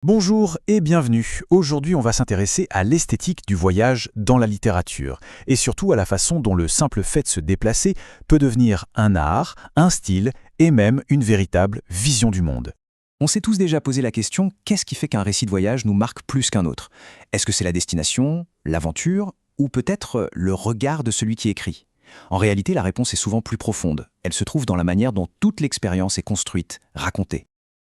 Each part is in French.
Bonjour et bienvenue. Aujourd'hui, on va s'intéresser à l'esthétique du voyage dans la littérature et surtout à la façon dont le simple fait de se déplacer peut devenir un art, un style et même une véritable vision du monde. On s'est tous déjà posé la question, qu'est-ce qui fait qu'un récit de voyage nous marque plus qu'un autre? Est-ce que c'est la destination, l'aventure, ou peut-être le regard de celui qui écrit? En réalité, la réponse est souvent plus profonde. Elle se trouve dans la manière dont toute l'expérience est construite, racontée.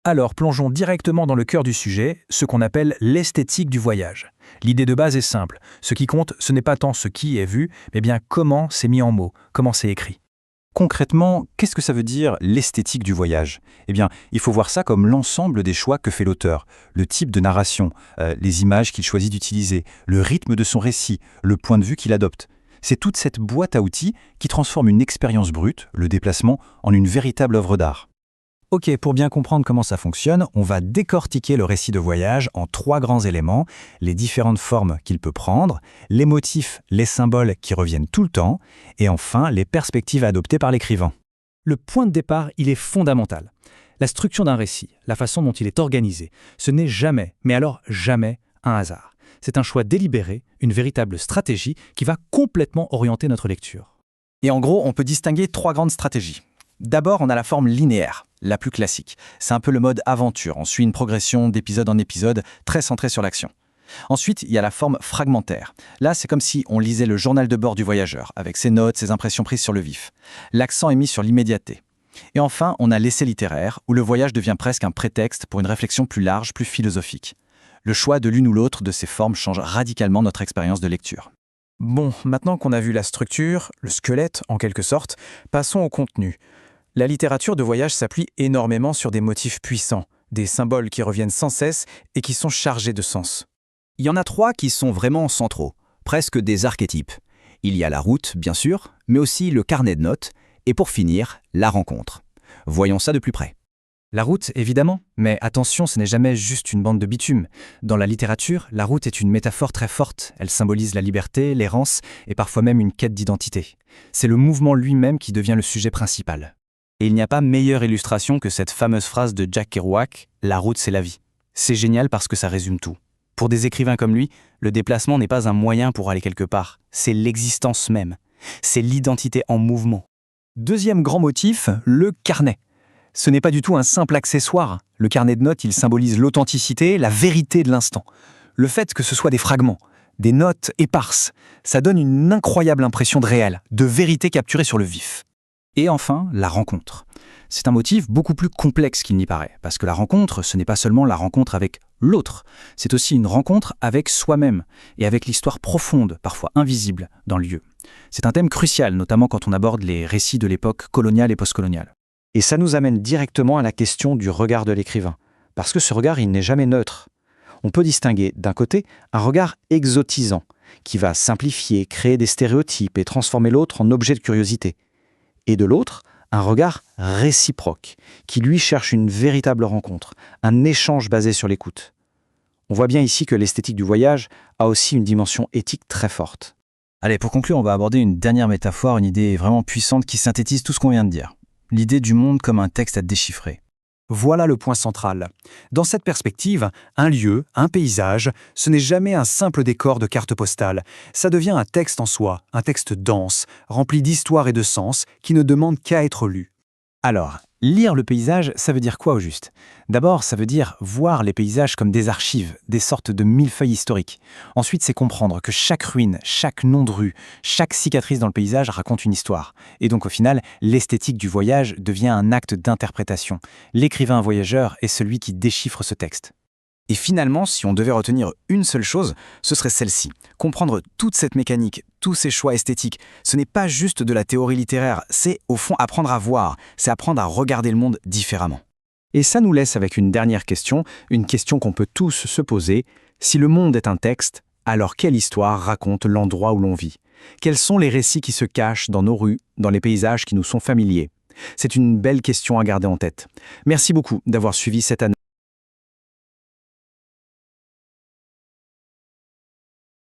Alors plongeons directement dans le cœur du sujet, ce qu'on appelle l'esthétique du voyage. L'idée de base est simple. Ce qui compte, ce n'est pas tant ce qui est vu, mais bien comment c'est mis en mots, comment c'est écrit. Concrètement, qu'est-ce que ça veut dire l'esthétique du voyage? Eh bien, il faut voir ça comme l'ensemble des choix que fait l'auteur, le type de narration, les images qu'il choisit d'utiliser, le rythme de son récit, le point de vue qu'il adopte. C'est toute cette boîte à outils qui transforme une expérience brute, le déplacement, en une véritable œuvre d'art. Ok, pour bien comprendre comment ça fonctionne, on va décortiquer le récit de voyage en 3 grands éléments, les différentes formes qu'il peut prendre, les motifs, les symboles qui reviennent tout le temps, et enfin les perspectives adoptées par l'écrivain. Le point de départ, il est fondamental. La structure d'un récit, la façon dont il est organisé, ce n'est jamais, mais alors jamais, un hasard. C'est un choix délibéré, une véritable stratégie qui va complètement orienter notre lecture. Et en gros, on peut distinguer 3 grandes stratégies. D'abord, on a la forme linéaire, la plus classique. C'est un peu le mode aventure. On suit une progression d'épisode en épisode, très centrée sur l'action. Ensuite, il y a la forme fragmentaire. Là, c'est comme si on lisait le journal de bord du voyageur, avec ses notes, ses impressions prises sur le vif. L'accent est mis sur l'immédiateté. Et enfin, on a l'essai littéraire, où le voyage devient presque un prétexte pour une réflexion plus large, plus philosophique. Le choix de l'une ou l'autre de ces formes change radicalement notre expérience de lecture. Bon, maintenant qu'on a vu la structure, le squelette en quelque sorte, passons au contenu. La littérature de voyage s'appuie énormément sur des motifs puissants, des symboles qui reviennent sans cesse et qui sont chargés de sens. Il y en a 3 qui sont vraiment centraux, presque des archétypes. Il y a la route, bien sûr, mais aussi le carnet de notes, et pour finir, la rencontre. Voyons ça de plus près. La route, évidemment, mais attention, ce n'est jamais juste une bande de bitume. Dans la littérature, la route est une métaphore très forte. Elle symbolise la liberté, l'errance et parfois même une quête d'identité. C'est le mouvement lui-même qui devient le sujet principal. Et il n'y a pas meilleure illustration que cette fameuse phrase de Jack Kerouac, « La route, c'est la vie ». C'est génial parce que ça résume tout. Pour des écrivains comme lui, le déplacement n'est pas un moyen pour aller quelque part, c'est l'existence même. C'est l'identité en mouvement. Deuxième grand motif, le carnet. Ce n'est pas du tout un simple accessoire. Le carnet de notes, il symbolise l'authenticité, la vérité de l'instant. Le fait que ce soit des fragments, des notes éparses, ça donne une incroyable impression de réel, de vérité capturée sur le vif. Et enfin, la rencontre. C'est un motif beaucoup plus complexe qu'il n'y paraît, parce que la rencontre, ce n'est pas seulement la rencontre avec l'autre, c'est aussi une rencontre avec soi-même, et avec l'histoire profonde, parfois invisible, dans le lieu. C'est un thème crucial, notamment quand on aborde les récits de l'époque coloniale et postcoloniale. Et ça nous amène directement à la question du regard de l'écrivain, parce que ce regard, il n'est jamais neutre. On peut distinguer, d'un côté, un regard exotisant, qui va simplifier, créer des stéréotypes et transformer l'autre en objet de curiosité. Et de l'autre, un regard réciproque, qui lui cherche une véritable rencontre, un échange basé sur l'écoute. On voit bien ici que l'esthétique du voyage a aussi une dimension éthique très forte. Allez, pour conclure, on va aborder une dernière métaphore, une idée vraiment puissante qui synthétise tout ce qu'on vient de dire. L'idée du monde comme un texte à déchiffrer. Voilà le point central. Dans cette perspective, un lieu, un paysage, ce n'est jamais un simple décor de carte postale. Ça devient un texte en soi, un texte dense, rempli d'histoire et de sens, qui ne demande qu'à être lu. Alors, lire le paysage, ça veut dire quoi au juste? D'abord, ça veut dire voir les paysages comme des archives, des sortes de millefeuilles historiques. Ensuite, c'est comprendre que chaque ruine, chaque nom de rue, chaque cicatrice dans le paysage raconte une histoire. Et donc au final, l'esthétique du voyage devient un acte d'interprétation. L'écrivain voyageur est celui qui déchiffre ce texte. Et finalement, si on devait retenir une seule chose, ce serait celle-ci. Comprendre toute cette mécanique, tous ces choix esthétiques, ce n'est pas juste de la théorie littéraire, c'est au fond apprendre à voir, c'est apprendre à regarder le monde différemment. Et ça nous laisse avec une dernière question, une question qu'on peut tous se poser. Si le monde est un texte, alors quelle histoire raconte l'endroit où l'on vit? Quels sont les récits qui se cachent dans nos rues, dans les paysages qui nous sont familiers? C'est une belle question à garder en tête. Merci beaucoup d'avoir suivi cette analyse.